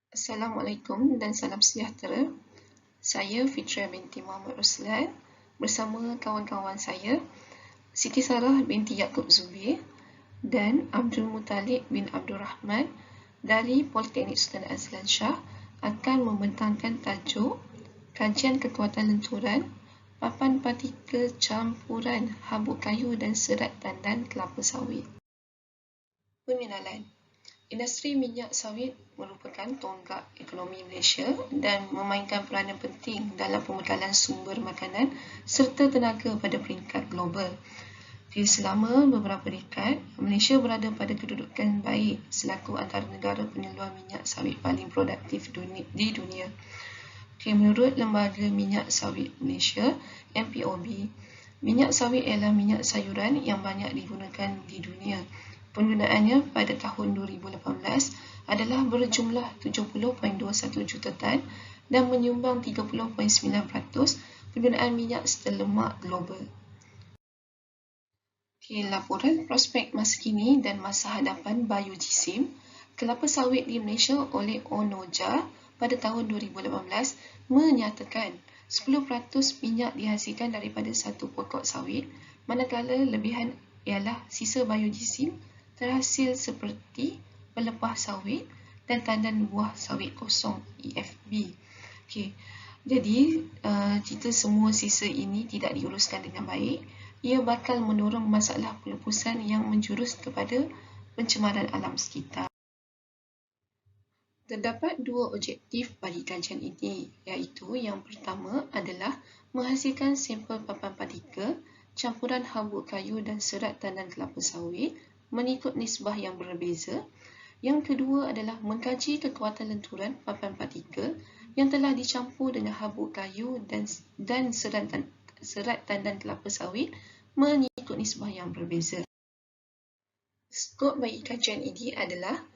Assalamualaikum dan salam sejahtera. Saya Fitria binti Muhammad Ruslan bersama kawan-kawan saya Siti Sarah binti Yaakob Zubir dan Abdul Muttalib bin Abdul Rahman dari Politeknik Sultan Azlan Shah akan membentangkan tajuk Kajian Kekuatan Lenturan Papan Partikel Campuran Habuk Kayu dan Serat Tandan Kelapa Sawit. Pengenalan. Industri minyak sawit merupakan tonggak ekonomi Malaysia dan memainkan peranan penting dalam pembekalan sumber makanan serta tenaga pada peringkat global. Selama beberapa dekad, Malaysia berada pada kedudukan baik selaku antara negara penyeluar minyak sawit paling produktif di dunia. Menurut Lembaga Minyak Sawit Malaysia, MPOB, minyak sawit ialah minyak sayuran yang banyak digunakan di dunia. Penggunaannya pada tahun 2018 adalah berjumlah 70.21 juta tan dan menyumbang 30.9% penggunaan minyak seterlemak global. Laporan prospek masa kini dan masa hadapan biojisim kelapa sawit di Malaysia oleh ONOJA pada tahun 2018 menyatakan 10% minyak dihasilkan daripada satu pokok sawit, manakala lebihan ialah sisa biojisim terhasil seperti pelepah sawit dan tandan buah sawit kosong EFB. Jadi jika semua sisa ini tidak diuruskan dengan baik, ia bakal mendorong masalah pelepusan yang menjurus kepada pencemaran alam sekitar. Terdapat dua objektif bagi kajian ini, iaitu yang pertama adalah menghasilkan sampel papan partikel campuran habuk kayu dan serat tandan kelapa sawit mengikut nisbah yang berbeza. Yang kedua adalah mengkaji kekuatan lenturan papan partikel yang telah dicampur dengan habuk kayu dan serat tandan kelapa sawit mengikut nisbah yang berbeza. Skop bagi kajian ini adalah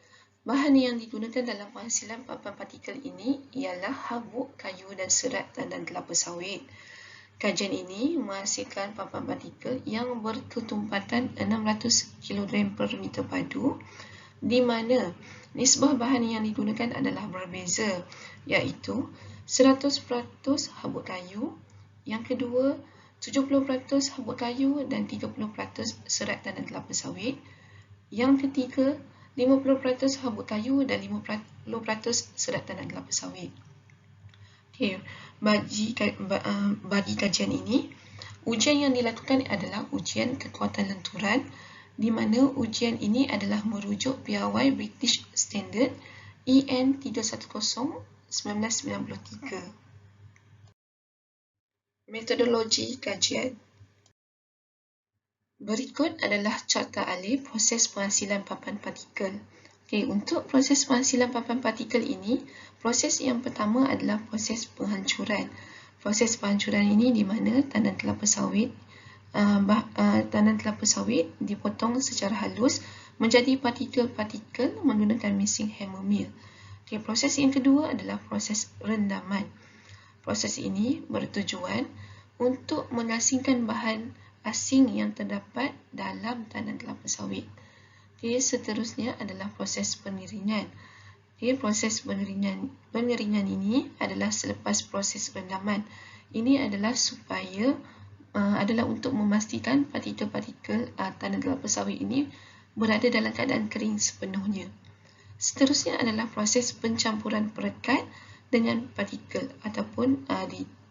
bahan yang digunakan dalam penghasilan papan partikel ini ialah habuk kayu dan serat tandan kelapa sawit. Kajian ini menghasilkan papan partikel yang berketumpatan 600 kg per meter padu, di mana nisbah bahan yang digunakan adalah berbeza, iaitu 100% habuk kayu, yang kedua 70% habuk kayu dan 30% serat tandan kelapa sawit, yang ketiga 50% habuk kayu dan 50% serat tandan kelapa sawit. Bagi kajian ini, ujian yang dilakukan adalah ujian kekuatan lenturan, di mana ujian ini adalah merujuk piawai British Standard EN 310/1993. Metodologi kajian. Berikut adalah carta alih proses penghasilan papan partikel. Untuk proses penghasilan papan partikel ini, proses yang pertama adalah proses penghancuran. Proses penghancuran ini di mana tandan kelapa sawit dipotong secara halus menjadi partikel-partikel menggunakan mesin hammer mill. Proses yang kedua adalah proses rendaman. Proses ini bertujuan untuk mengasingkan bahan asing yang terdapat dalam tandan kelapa sawit. Seterusnya adalah proses pengiringan. Proses pengeringan ini adalah selepas proses rendaman. Ini adalah adalah untuk memastikan partikel-partikel tandan kelapa sawit ini berada dalam keadaan kering sepenuhnya. Seterusnya adalah proses pencampuran perekat dengan partikel ataupun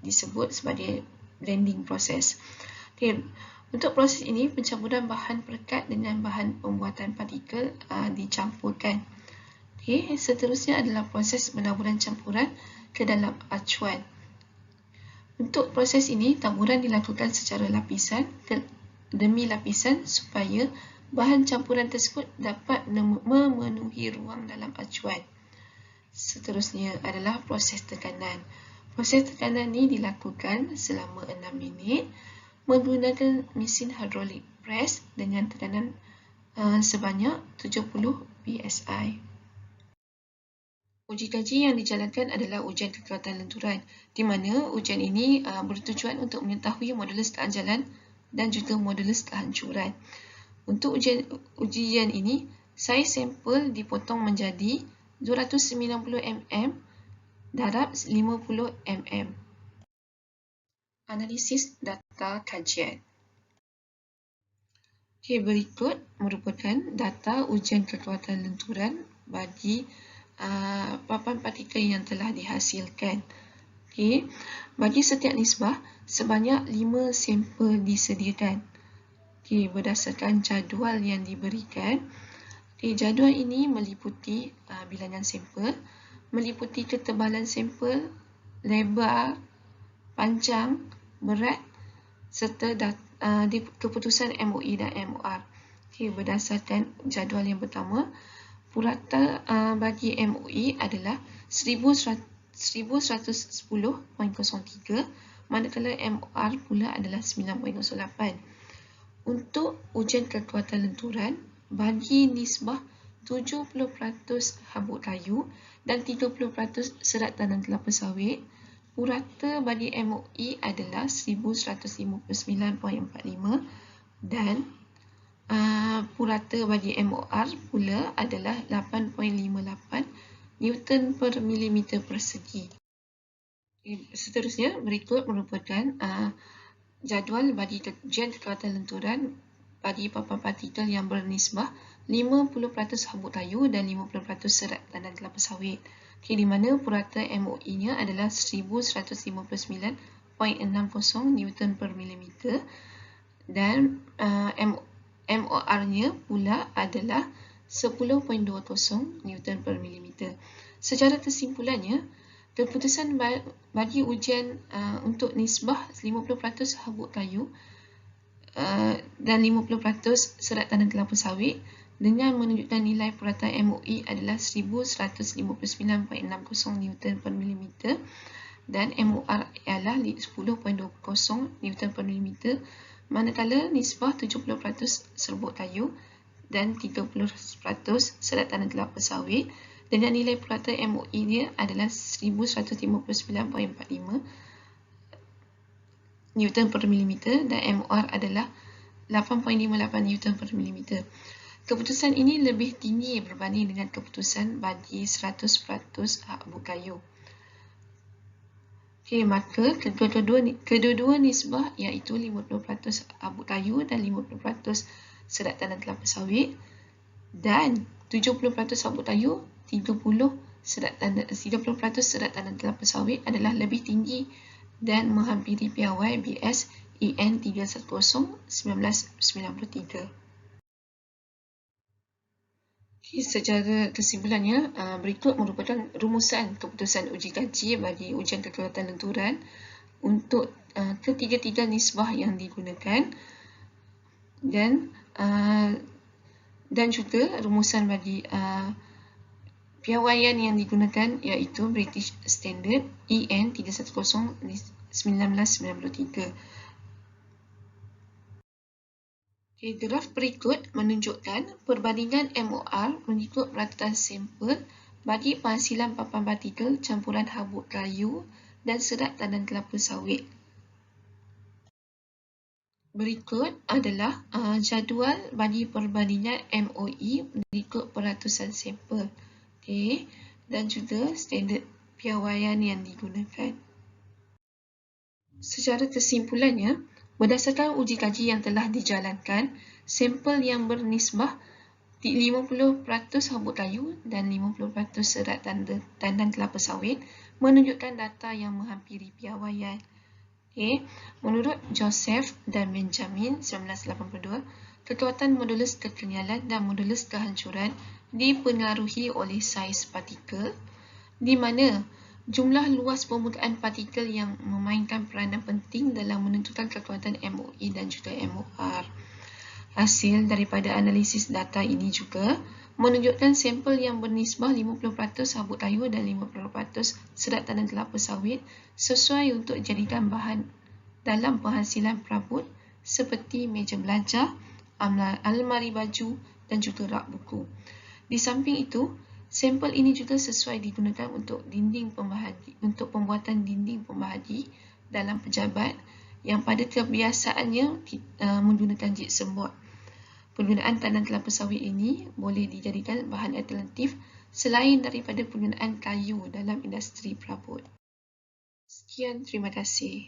disebut sebagai blending process. Untuk proses ini, pencampuran bahan perekat dengan bahan pembuatan partikel dicampurkan. Seterusnya adalah proses penaburan campuran ke dalam acuan. Untuk proses ini, taburan dilakukan secara lapisan demi lapisan supaya bahan campuran tersebut dapat memenuhi ruang dalam acuan. Seterusnya adalah proses tekanan. Proses tekanan ini dilakukan selama 6 minit menggunakan mesin hidrolik press dengan tekanan sebanyak 70 psi. Uji kaji yang dijalankan adalah ujian kekuatan lenturan, di mana ujian ini bertujuan untuk mengetahui modulus tahan jalan dan juga modulus kehancuran. Untuk ujian ini, saiz sampel dipotong menjadi 290 mm darab 50 mm. Analisis data kajian. Berikut merupakan data ujian kekuatan lenturan bagi papan partikel yang telah dihasilkan. Bagi setiap nisbah, sebanyak 5 sampel disediakan. Berdasarkan jadual yang diberikan, jadual ini meliputi bilangan sampel, meliputi ketebalan sampel, lebar, panjang, berat serta keputusan MOE dan MOR. Berdasarkan jadual yang pertama, purata bagi MOE adalah 1110.03, manakala MOR pula adalah 9.08. Untuk ujian kekuatan lenturan, bagi nisbah 70% habuk kayu dan 30% serat tanam kelapa sawit, purata bagi MOE adalah 1159.45 dan purata bagi MOR pula adalah 8.58 Newton per milimeter persegi. Seterusnya, berikut merupakan jadual bagi ujian kekuatan lenturan bagi papan partikel yang bernisbah 50% habuk kayu dan 50% serat tanam kelapa sawit. Di mana purata MOE-nya adalah 1159.60 Newton per milimeter dan MOR-nya pula adalah 10.20 Newton per milimeter. Secara kesimpulannya, keputusan bagi ujian untuk nisbah 50% habuk kayu dan 50% serat tanam kelapa sawit dengan menunjukkan nilai purata MOE adalah 1159.60 Newton per milimeter dan MOR ialah 10.20 Newton per milimeter, manakala nisbah 70% serbuk kayu dan 30% serat tanam kelapa sawit dengan nilai purata MOE dia adalah 1159.45 Newton per milimeter dan MOR adalah 8.58 Newton per milimeter. Keputusan ini lebih tinggi berbanding dengan keputusan bagi 100% habuk kayu. Maka kedua-dua nisbah iaitu 50% habuk kayu dan 50% serat tanam kelapa sawit dan 70% habuk kayu, 30% serat tanam kelapa sawit adalah lebih tinggi dan menghampiri piawai BS EN 310 1993. Secara kesimpulannya, berikut merupakan rumusan keputusan uji kaji bagi ujian kekuatan lenturan untuk ketiga-tiga nisbah yang digunakan dan juga rumusan bagi piawaian yang digunakan iaitu British Standard EN 310 1993. Graf berikut menunjukkan perbandingan MOR mengikut peraturan sampel bagi penghasilan papan partikel campuran habuk kayu dan serat tanam kelapa sawit. Berikut adalah jadual bagi perbandingan MOE mengikut peraturan sampel dan juga standard piawaian yang digunakan. Secara kesimpulannya, berdasarkan uji kaji yang telah dijalankan, sampel yang bernisbah 50% habuk kayu dan 50% serat tanam kelapa sawit menunjukkan data yang menghampiri piawaian. Menurut Joseph dan Benjamin 1982, kekuatan modulus kekenyalan dan modulus kehancuran dipengaruhi oleh saiz partikel, di mana jumlah luas permukaan partikel yang memainkan peranan penting dalam menentukan kekuatan MOE dan juga MOR. Hasil daripada analisis data ini juga menunjukkan sampel yang bernisbah 50% habuk kayu dan 50% serat tanam kelapa sawit sesuai untuk dijadikan bahan dalam penghasilan perabot seperti meja belajar, almari baju dan juga rak buku. Di samping itu, sampel ini juga sesuai digunakan untuk pembuatan dinding pembahagi dalam pejabat yang pada kebiasaannya menggunakan gypsum board. Penggunaan tanam kelapa sawit ini boleh dijadikan bahan alternatif selain daripada penggunaan kayu dalam industri perabot. Sekian, terima kasih.